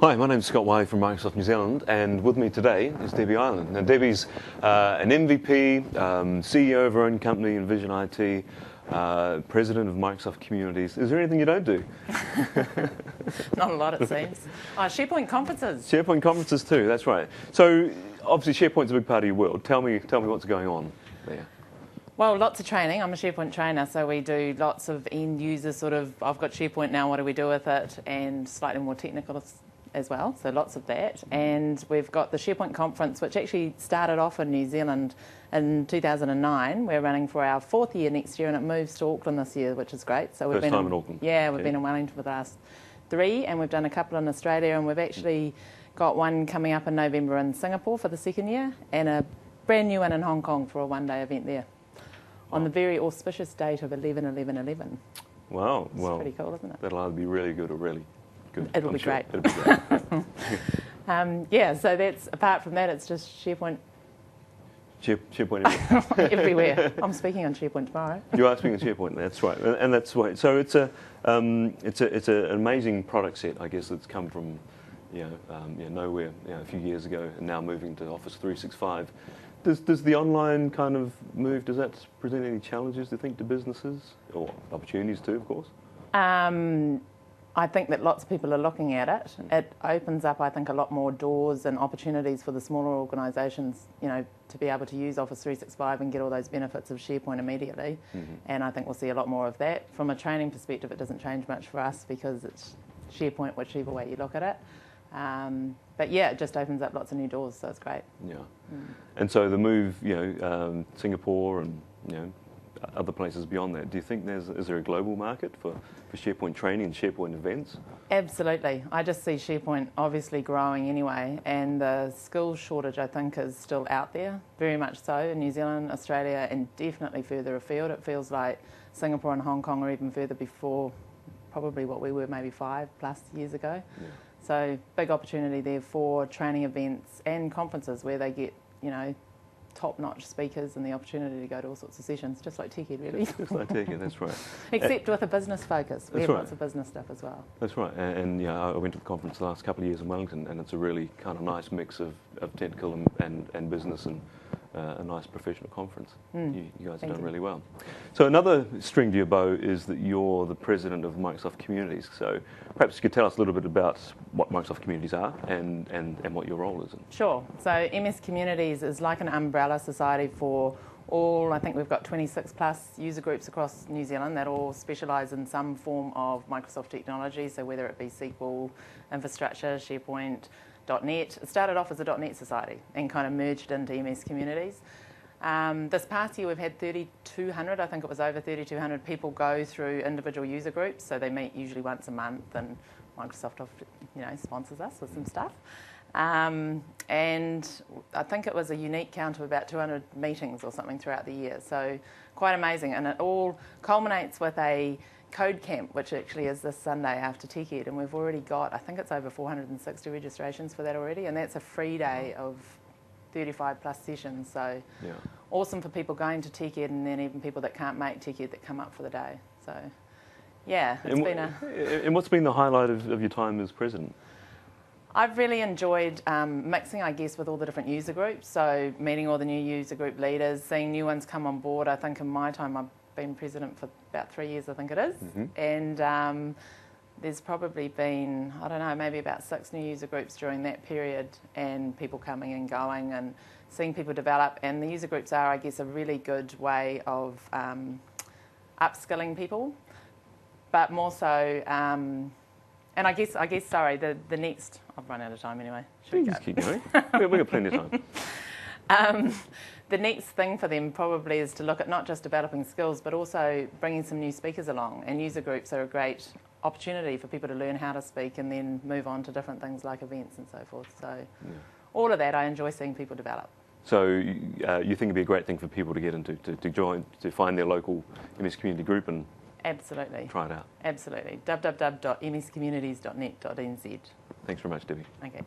Hi, my name's Scott Wiley from Microsoft New Zealand, and with me today is Debbie Ireland. Now, Debbie's an MVP, CEO of her own company, Envision IT, president of Microsoft Communities. Is there anything you don't do? Not a lot, it seems. SharePoint conferences. SharePoint conferences too, that's right. So, obviously SharePoint's a big part of your world. Tell me what's going on there. Well, lots of training. I'm a SharePoint trainer, so we do lots of end user sort of, I've got SharePoint now, what do we do with it? And slightly more technical as well, so lots of that. And we've got the SharePoint conference, which actually started off in New Zealand in 2009. We're running for our 4th year next year, and it moves to Auckland this year, which is great. So First time in Auckland. Yeah, we've been in Wellington for the last 3, and we've done a couple in Australia, and we've actually got one coming up in November in Singapore for the 2nd year, and a brand new one in Hong Kong for a one-day event there, on the very auspicious date of 11/11/11. Wow, It's pretty cool, isn't it? That'll either be really good or really good. It'll be great. It'll be great. Yeah, so that's, apart from that, it's just SharePoint SharePoint everywhere. everywhere. I'm speaking on SharePoint tomorrow. You are speaking of SharePoint, that's right, and that's right. So it's an amazing product set, I guess, that's come from nowhere a few years ago, and now moving to Office 365. Does the online kind of move, does that present any challenges, do you think, to businesses, or opportunities too, of course? I think that lots of people are looking at it. It opens up, I think, a lot more doors and opportunities for the smaller organisations, to be able to use Office 365 and get all those benefits of SharePoint immediately. Mm-hmm. And I think we'll see a lot more of that. From a training perspective, it doesn't change much for us because it's SharePoint whichever way you look at it. But yeah, it just opens up lots of new doors, so it's great. Yeah. And so the move, Singapore and, other places beyond that, do you think is there a global market for SharePoint training and SharePoint events? Absolutely. I just see SharePoint obviously growing anyway, and the skills shortage, I think, is still out there, very much so, in New Zealand, Australia, and definitely further afield. It feels like Singapore and Hong Kong are even further before probably what we were maybe 5+ years ago. Yeah. So big opportunity there for training events and conferences where they get, top-notch speakers and the opportunity to go to all sorts of sessions, just like TechEd, really. Just like TechEd, that's right. Except with a business focus. We have lots of business stuff as well. That's right. And I went to the conference the last couple of years in Wellington, and it's a really kind of nice mix of technical and business, and a nice professional conference. You guys have done really well. So another string to your bow is that you're the president of Microsoft Communities. So perhaps you could tell us a little bit about what Microsoft Communities are and what your role is. Sure. So MS Communities is like an umbrella society for all, I think we've got 26+ user groups across New Zealand that all specialise in some form of Microsoft technology, so whether it be SQL, infrastructure, SharePoint, .NET. It started off as a .NET society and kind of merged into MS Communities. This past year we've had 3,200, I think it was over 3,200 people go through individual user groups, so they meet usually once a month, and Microsoft sponsors us with some stuff. And I think it was a unique count of about 200 meetings or something throughout the year, so quite amazing. And it all culminates with a Code Camp, which actually is this Sunday after TechEd, and we've already got, I think it's over 460 registrations for that already, and that's a free day of 35+ sessions, so awesome for people going to TechEd, and then even people that can't make TechEd that come up for the day. So yeah, it's been And what's been the highlight of your time as president? I've really enjoyed mixing, I guess, with all the different user groups, so meeting all the new user group leaders, seeing new ones come on board. I think in my time I've been president for about 3 years, I think it is, and there's probably been, I don't know, maybe about 6 new user groups during that period, and people coming and going and seeing people develop. And the user groups are, I guess, a really good way of upskilling people, but more so, and I guess, sorry, the next, I've run out of time anyway. Should we just keep going? We've got plenty of time. The next thing for them probably is to look at not just developing skills, but also bringing some new speakers along. And user groups are a great opportunity for people to learn how to speak and then move on to different things like events and so forth. So all of that, I enjoy seeing people develop. So you think it'd be a great thing for people to get into, to join, to find their local MS community group and absolutely try it out? Absolutely. www.mscommunities.net.nz. Thanks very much, Debbie. Okay.